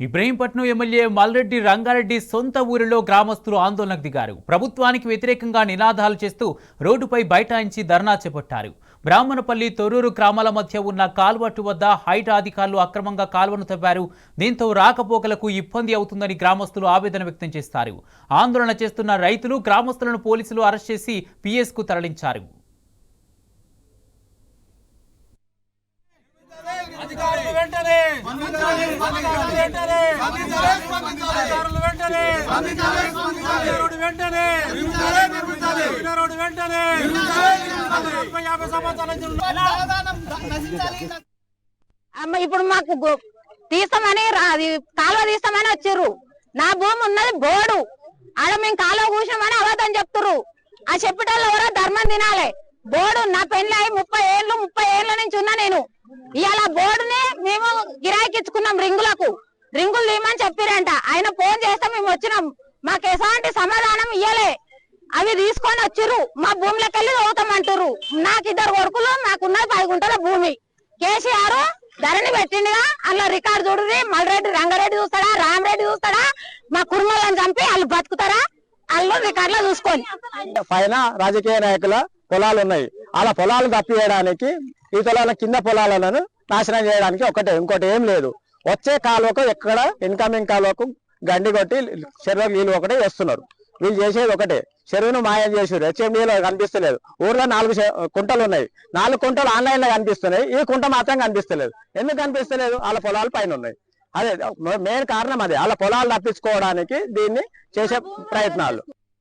Ibrahimpatnam MLA Malreddy Rangareddy సొంత ఊరిలో గ్రామస్తులు ఆందోళనకు దిగారు. ప్రభుత్వానికి వ్యతిరేకంగా నినాదాలు చేస్తూ రోడ్డుపై బైఠాయించి ధర్నా చేపట్టారు. బ్రాహ్మణపల్లి తొర్రూరు గ్రామాల మధ్య ఉన్న కాల్వట్టు వద్ద హైట్ అధికారులు అక్రమంగా కాల్వను తవ్వారు. దీంతో రాకపోకలకు ఇబ్బంది అవుతుందని గ్రామస్తులు ఆవేదన వ్యక్తం చేస్తారు. ఆందోళన చేస్తున్న రైతులు గ్రామస్తులను పోలీసులు అరెస్ట్ చేసి పిఎస్కు తరలించారు. ఇప్పుడు మాకు తీస్తామని కాలువ తీస్తామని వచ్చిర్రు. నా భూమి ఉన్నది బోర్డు ఆడ మేము కాలువ కూసామని అబద్ధం చెప్తుర్రు. ఆ చెప్పేటోళ్ళు ఎవరో ధర్మం తినాలి. బోర్డు నా పెళ్లి 30 ఏళ్ళ నుంచి ఉన్నా నేను. ఇవాళ బోర్డుని మేము గిరాయికి ఇచ్చుకున్నాం. రింగులు తీయమని చెప్పిరంట. ఆయన ఫోన్ చేస్తే మేము వచ్చినాం. మాకు ఎలాంటి సమాధానం ఇయ్యలే. అవి తీసుకొని వచ్చిర్రు. మా భూమిలోకి వెళ్ళి చదువుతామంటారు. నాకు 2 కొడుకులు, నాకున్నది 10 గుంటల భూమి. కేసీఆర్ ధరణి పెట్టిండిగా. అందులో రికార్డు చూడుది. మల్రెడ్డి రంగారెడ్డి చూస్తాడా, రామరెడ్డి చూస్తాడా? మా కుటుంబాలను చంపి వాళ్ళు బతుకుతారా? వాళ్ళు రికార్డులో చూసుకోండి. పైన రాజకీయ నాయకుల పొలాలు ఉన్నాయి. అలా పొలాలు తప్పివేయడానికి ఈ పొలాల కింద పొలాలను నాశనం చేయడానికి ఇంకోటి ఏం లేదు. వచ్చే కాలువకు ఎక్కడ ఇన్కమింగ్ కాలువకు గండి కొట్టి చెరువుకు నీళ్ళు ఒకటే వేస్తున్నారు. వీళ్ళు చేసేది ఒకటే, చెరువును మాయం చేసారు. హెచ్ఎండిలో కనిపిస్తలేదు. ఊర్లో 4 కుంటలు ఉన్నాయి. 4 కుంటలు ఆన్లైన్ లో కనిపిస్తున్నాయి. ఈ కుంట మాత్రం కనిపిస్తలేదు. ఎందుకు కనిపిస్తలేదు? వాళ్ళ పొలాలు పైన ఉన్నాయి. అదే మెయిన్ కారణం. అదే వాళ్ళ పొలాలు తప్పించుకోవడానికి దీన్ని చేసే ప్రయత్నాలు.